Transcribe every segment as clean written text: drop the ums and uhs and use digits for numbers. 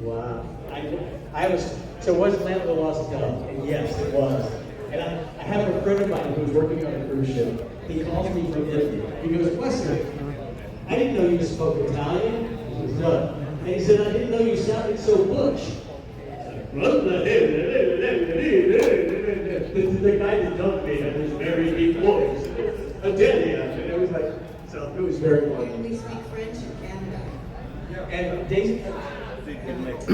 Wow. So was Land of the Lost done? And yes, it was. And I have a friend of mine who's working on a cruise ship. He calls me from Italy. He goes, Wesley, I didn't know you spoke Italian. He says, no. And he said, I didn't know you sounded so Butch. The guy that dumped me had this very deep voice. Italian. And it was like, so it was very funny. We speak French in Canada. And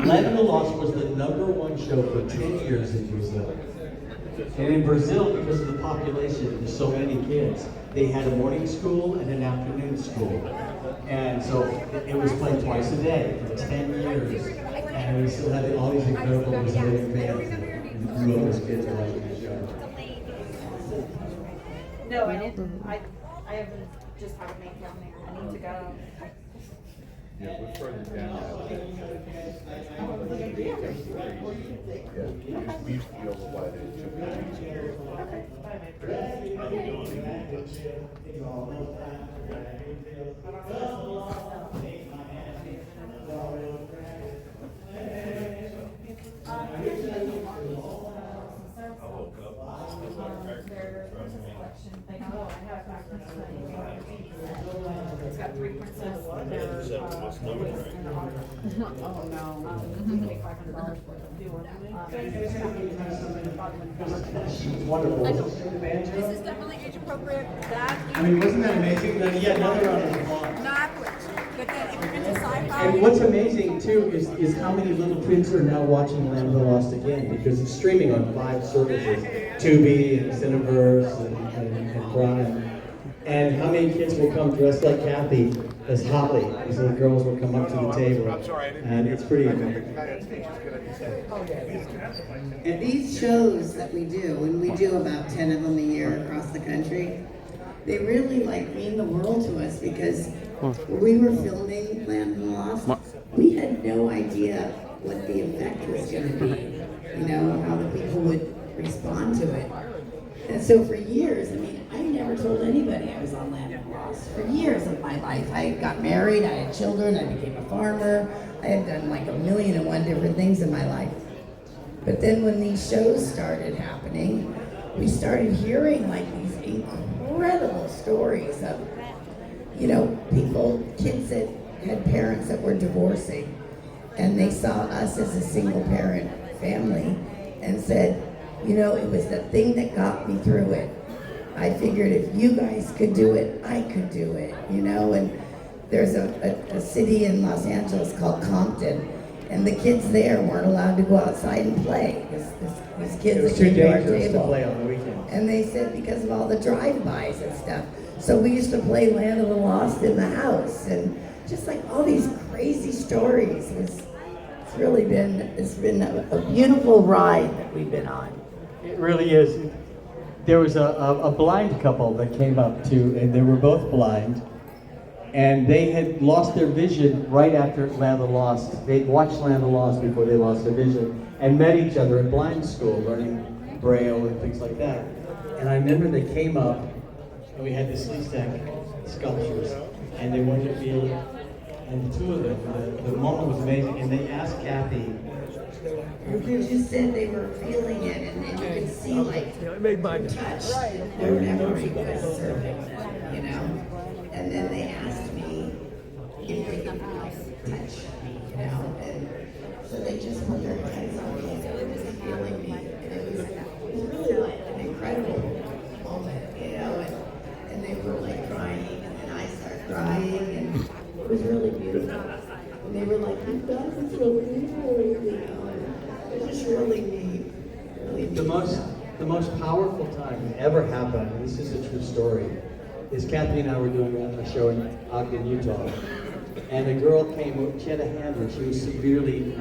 Land of the Lost was the #1 show for 10 years in Brazil. And in Brazil, because of the population, there's so many kids, they had a morning school and an afternoon school. And so it was played twice a day for 10 years. And we still had all these incredible Brazilian bands that grew up as kids watching the show. No, I didn't. I haven't, just haven't made it down there. I need to go. Yeah, we're further down now. Yeah, we used to be over by the It's got 3 princesses. Oh no. $2,500 worth of fuel. Wonderful. This is definitely age appropriate. That I mean, wasn't that amazing? Yeah, another round of applause. not rich. But then if you're into sci-fi, And what's amazing too is how many little kids are now watching Land of the Lost again, because it's streaming on 5 services, Tubi and Cineverse and Prime. And how many kids will come dressed like Kathy as Holly? These little girls will come up to the table, and it's pretty amazing. And these shows that we do, and we do about 10 of them a year across the country, they really mean the world to us, because when we were filming Land of the Lost, we had no idea what the effect was going to be, how the people would respond to it. And so for years, I never told anybody I was on Land of the Lost. For years of my life, I got married, I had children, I became a farmer, I had done 1,000,001 different things in my life. But then when these shows started happening, we started hearing these incredible stories of, people, kids that had parents that were divorcing, and they saw us as a single parent family and said, it was the thing that got me through it. I figured if you guys could do it, I could do it, and there's a city in Los Angeles called Compton, and the kids there weren't allowed to go outside and play. These kids It was that too came to our dangerous to table. play on the weekends. And they said because of all the drive-bys and stuff. So we used to play Land of the Lost in the house, and just all these crazy stories. It's been a beautiful ride that we've been on. It really is. There was a blind couple that came up and they were both blind, and they had lost their vision right after Land of the Lost. They'd watched Land of the Lost before they lost their vision, and met each other in blind school, learning Braille and things like that. And I remember they came up, and we had the sleeve-stack sculptures, and they wanted to feel it. And the two of them, the moment was amazing, and they asked Kathy. They just said they were feeling it, and you could see touch their memory was serving them, And then they asked me if they could touch me, and so they just put their hands on me and they were just feeling me, and it was really an incredible moment, and they were crying, and then I started crying, and it was really beautiful. And they were like, "You guys are so beautiful," It was just really neat. Really neat. The most powerful time that ever happened, and this is a true story, is Kathy and I were doing a show in Ogden, Utah, and a girl came. She had a handler. She was severely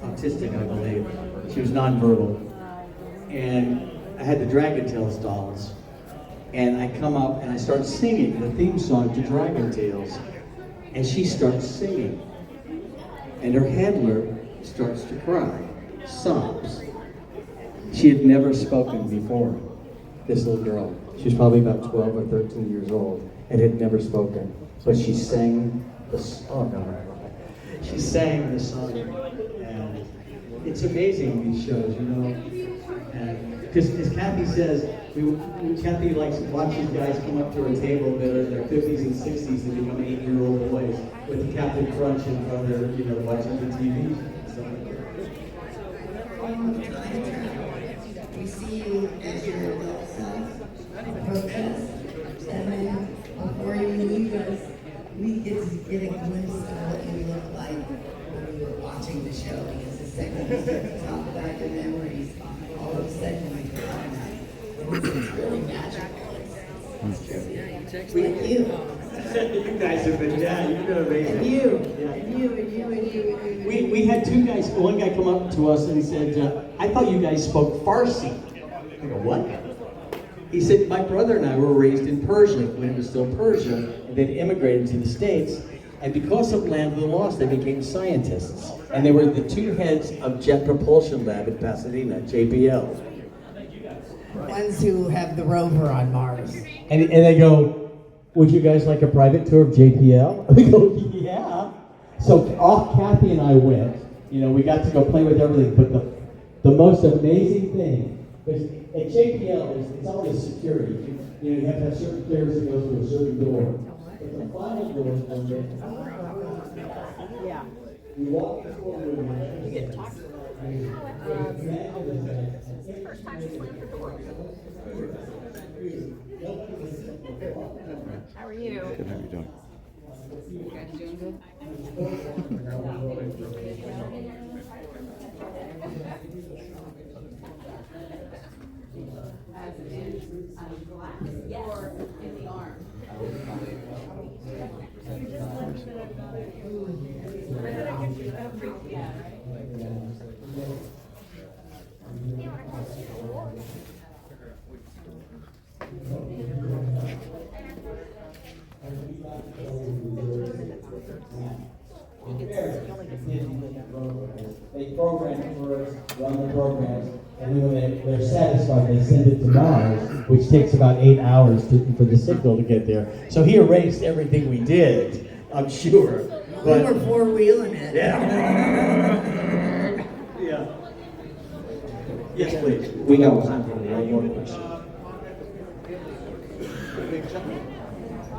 autistic, I believe. She was nonverbal, and I had the Dragon Tales dolls, and I come up and I start singing the theme song to Dragon Tales, and she starts singing, and her handler starts to cry, sobs. She had never spoken before, this little girl. She was probably about 12 or 13 years old and had never spoken, but she sang the, oh no. she sang the song, and it's amazing, these shows, you know. Because as Kathy says, Kathy likes to watch these guys come up to her table that are in their 50s and 60s and become 8-year-old boys with the Captain Crunch in front of their, you know, watching the TV. So, we see you as your adult self approach us, and then before you leave us, we get to get a glimpse of what you look like when you were watching the show, because the second you start to talk about your memories, all of a sudden we come out. It's really magical. It's true. Like you. you guys have been, yeah, you've been amazing. And you. We had two guys, one guy come up to us and he said, I thought you guys spoke Farsi. I go, what? He said, my brother and I were raised in Persia when it was still Persia, and then immigrated to the States. And because of Land of the Lost, they became scientists. And they were the two heads of Jet Propulsion Lab in Pasadena, JPL. Ones who have the rover on Mars. And they go, would you guys like a private tour of JPL? We go, yeah. So off Kathy and I went, you know, we got to go play with everything, but the most amazing thing, because at JPL, it's always security. You know, you have to have certain clearance to go through a certain door. But the final door is one that, Yeah. you walk the floor room, You get to talk to them. First time she slammed her door. How are you? Good, how are you doing? You guys doing good? Or in the arm. They program for us, run the programs, and then when they're satisfied, they send it to Mars, which takes about 8 hours for the signal to get there. So he erased everything we did, I'm sure. We were four-wheeling it. Yeah. Yeah. Yes, please. We got time for one more question.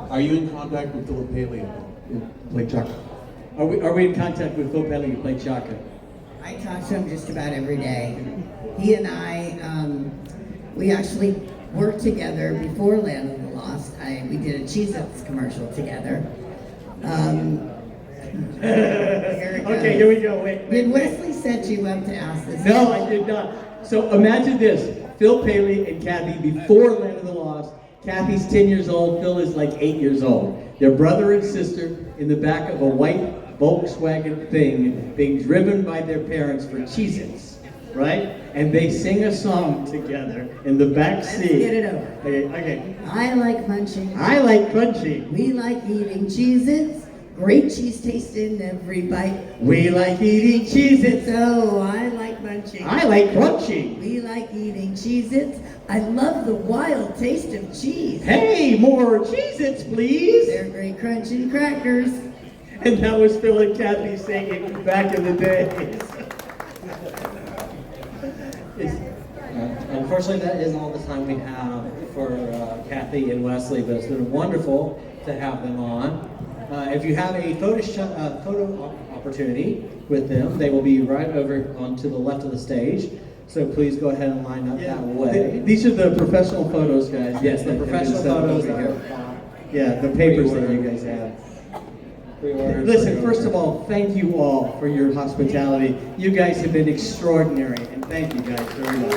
Are you in contact with Philip Paley who played Chuck? Are we in contact with Phil Pelly, who played Chaka? I talk to him just about every day. He and I, we actually worked together before Land of the Lost. We did a Cheez-Its commercial together. Okay, here we go. Wait. Did Wesley set you up to ask this? No, I did not. So imagine this: Phil Paley and Kathy before Land of the Lost. Kathy's 10 years old. Phil is like 8 years old. They're brother and sister in the back of a white Volkswagen thing, being driven by their parents for Cheez-Its, right? And they sing a song together in the back seat. Let's get it over. Okay. I like munching. I like crunchy. We like eating Cheez-Its. Great cheese taste in every bite. We like eating Cheez-Its. So I like munching. I like crunchy. We like eating Cheez-Its. I love the wild taste of cheese. Hey, more Cheez-Its, please. They're great crunching crackers. And that was Phil and Kathy singing back in the days. Unfortunately, that is all the time we have for Kathy and Wesley, but it's been wonderful to have them on. If you have a photo opportunity with them, they will be right over onto the left of the stage. So please go ahead and line up that way. These are the professional photos, guys. Yes, the professional photos over that here. are Yeah, the papers that you guys have. pre-ordered. Listen, first of all, thank you all for your hospitality. You guys have been extraordinary, and thank you guys very much.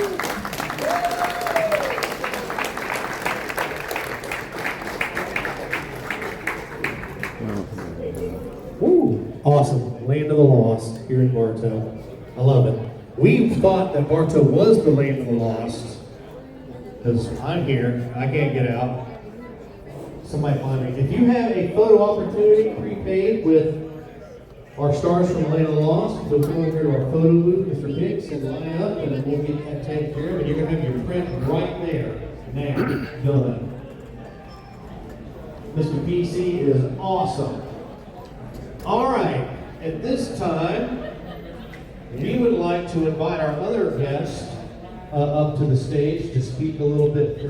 Woo! Awesome. Land of the Lost here in Bartow. I love it. We thought that Bartow was the land of the lost. Because I'm here, I can't get out. Somebody find me. If you have a photo opportunity prepaid with our stars from the land of the lost, go come over here to our photo booth, Mr. Hicks, and line up, and then we'll get that taken care of. And you're going to have your print right there. Now, done. Mr. PC is awesome. All right. at this time, we would like to invite our other guest up to the stage to speak a little bit for you.